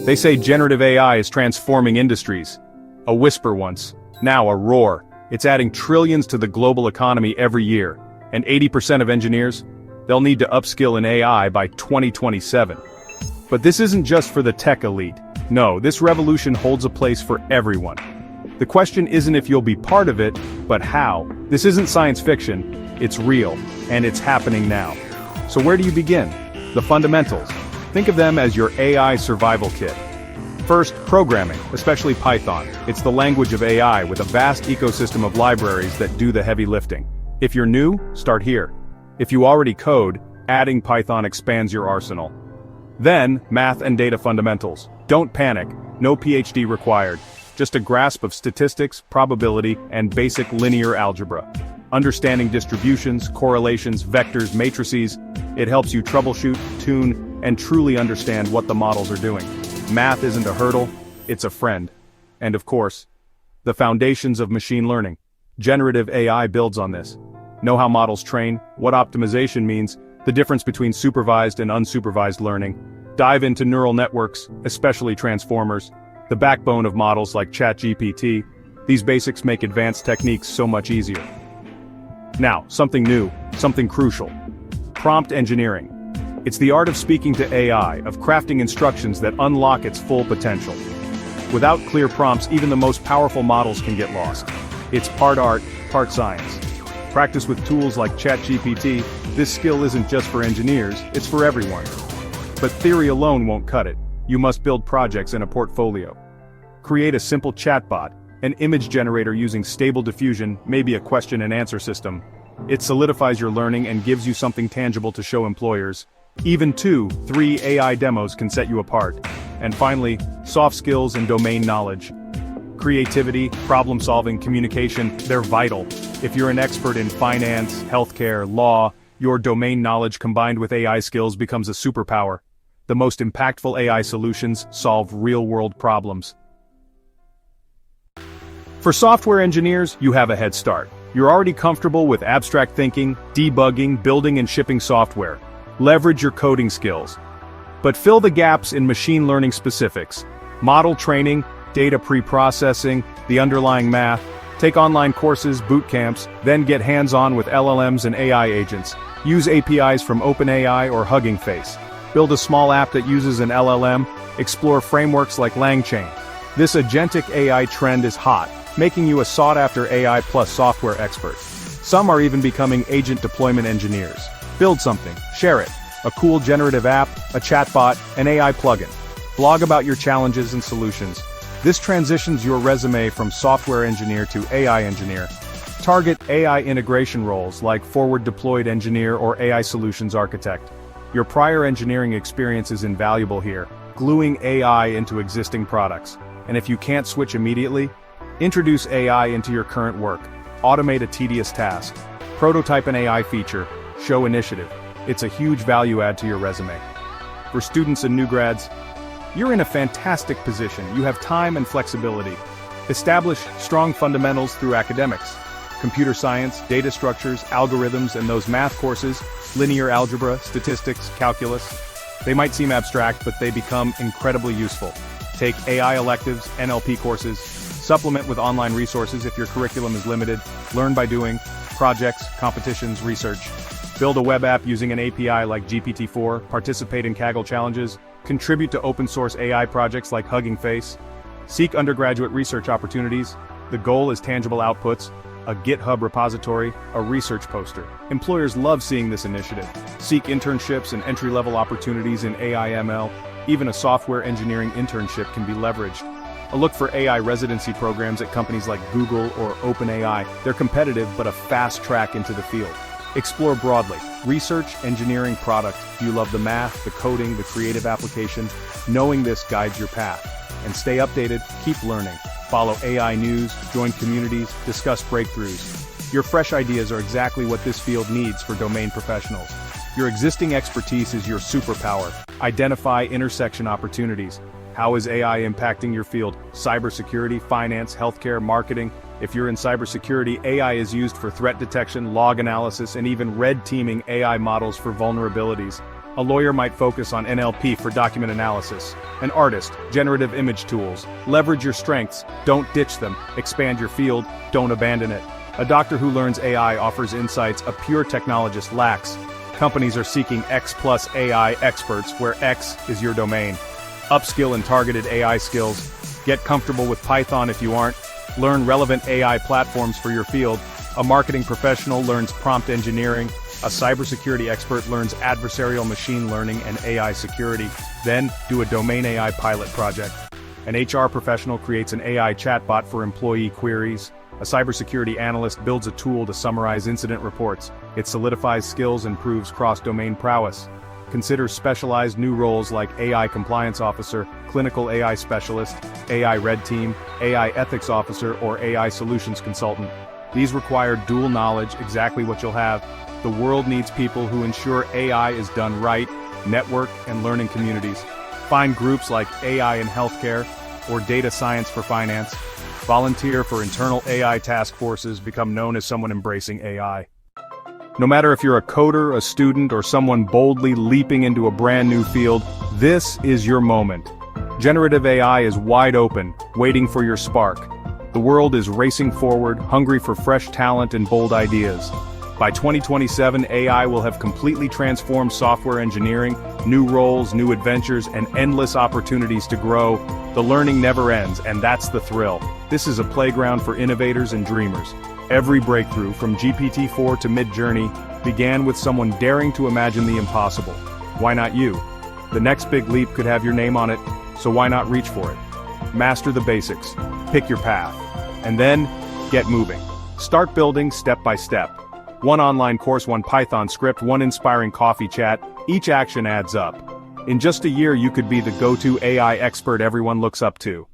They say generative AI is transforming industries. A whisper once, now a roar. It's adding trillions to the global economy every year. And 80% of engineers, they'll need to upskill in AI by 2027. But this isn't just for the tech elite. No, this revolution holds a place for everyone. The question isn't if you'll be part of it, but how. This isn't science fiction, it's real, and it's happening now. So where do you begin? The fundamentals. Think of them as your AI survival kit. First, programming, especially Python. It's the language of AI with a vast ecosystem of libraries that do the heavy lifting. If you're new, start here. If you already code, adding Python expands your arsenal. Then, math and data fundamentals. Don't panic, no PhD required. Just a grasp of statistics, probability, and basic linear algebra. Understanding distributions, correlations, vectors, matrices, it helps you troubleshoot, tune, and truly understand what the models are doing. Math isn't a hurdle, it's a friend. And of course, the foundations of machine learning. Generative AI builds on this. Know how models train, what optimization means, the difference between supervised and unsupervised learning. Dive into neural networks, especially transformers, the backbone of models like ChatGPT. These basics make advanced techniques so much easier. Now, something new, something crucial. Prompt engineering. It's the art of speaking to AI, of crafting instructions that unlock its full potential. Without clear prompts, even the most powerful models can get lost. It's part art, part science. Practice with tools like ChatGPT. This skill isn't just for engineers, it's for everyone. But theory alone won't cut it. You must build projects and a portfolio. Create a simple chatbot, an image generator using stable diffusion, maybe a question and answer system. It solidifies your learning and gives you something tangible to show employers. Even 2-3 AI demos can set you apart. And finally, soft skills and domain knowledge. Creativity, problem-solving, communication, they're vital. If you're an expert in finance, healthcare, law, your domain knowledge combined with AI skills becomes a superpower. The most impactful AI solutions solve real-world problems. For software engineers, you have a head start. You're already comfortable with abstract thinking, debugging, building and shipping software. Leverage your coding skills. But fill the gaps in machine learning specifics. Model training, data pre-processing, the underlying math. Take online courses, boot camps, then get hands-on with LLMs and AI agents. Use APIs from OpenAI or Hugging Face. Build a small app that uses an LLM. Explore frameworks like LangChain. This agentic AI trend is hot, making you a sought-after AI plus software expert. Some are even becoming agent deployment engineers. Build something, share it. A cool generative app, a chatbot, an AI plugin. Blog about your challenges and solutions. This transitions your resume from software engineer to AI engineer. Target AI integration roles like forward-deployed engineer or AI solutions architect. Your prior engineering experience is invaluable here, gluing AI into existing products. And if you can't switch immediately, introduce AI into your current work. Automate a tedious task. Prototype an AI feature. Show initiative. It's a huge value add to your resume. For students and new grads, you're in a fantastic position. You have time and flexibility. Establish strong fundamentals through academics. Computer science, data structures, algorithms, and those math courses, linear algebra, statistics, calculus. They might seem abstract, but they become incredibly useful. Take AI electives, NLP courses, supplement with online resources if your curriculum is limited, learn by doing, projects, competitions, research. Build a web app using an API like GPT-4, participate in Kaggle challenges, contribute to open source AI projects like Hugging Face. Seek undergraduate research opportunities. The goal is tangible outputs, a GitHub repository, a research poster. Employers love seeing this initiative. Seek internships and entry-level opportunities in AI/ML. Even a software engineering internship can be leveraged. A look for AI residency programs at companies like Google or OpenAI. They're competitive but a fast track into the field. Explore broadly. Research, engineering, product. Do you love the math, the coding, the creative application? Knowing this guides your path. And stay updated, keep learning. Follow AI news, join communities, discuss breakthroughs. Your fresh ideas are exactly what this field needs for domain professionals. Your existing expertise is your superpower. Identify intersection opportunities. How is AI impacting your field? Cybersecurity, finance, healthcare, marketing. If you're in cybersecurity, AI is used for threat detection, log analysis, and even red teaming AI models for vulnerabilities. A lawyer might focus on NLP for document analysis. An artist, generative image tools. Leverage your strengths, don't ditch them. Expand your field, don't abandon it. A doctor who learns AI offers insights a pure technologist lacks. Companies are seeking X plus AI experts where X is your domain. Upskill in targeted AI skills. Get comfortable with Python if you aren't. Learn relevant AI platforms for your field. A marketing professional learns prompt engineering. A cybersecurity expert learns adversarial machine learning and AI security. Then, do a domain AI pilot project. An HR professional creates an AI chatbot for employee queries. A cybersecurity analyst builds a tool to summarize incident reports. It solidifies skills and proves cross-domain prowess. Consider specialized new roles like AI compliance officer, clinical AI specialist, AI red team, AI ethics officer, or AI solutions consultant. These require dual knowledge, exactly what you'll have. The world needs people who ensure AI is done right, network and learning communities. Find groups like AI in healthcare or data science for finance. Volunteer for internal AI task forces, become known as someone embracing AI. No matter if you're a coder, a student, or someone boldly leaping into a brand new field, this is your moment. Generative AI is wide open, waiting for your spark. The world is racing forward, hungry for fresh talent and bold ideas. By 2027, AI will have completely transformed software engineering, new roles, new adventures, and endless opportunities to grow. The learning never ends, and that's the thrill. This is a playground for innovators and dreamers. Every breakthrough, from GPT-4 to Midjourney, began with someone daring to imagine the impossible. Why not you? The next big leap could have your name on it, so why not reach for it? Master the basics, pick your path, and then get moving. Start building step by step. One online course, one Python script, one inspiring coffee chat, each action adds up. In just a year you could be the go-to AI expert everyone looks up to.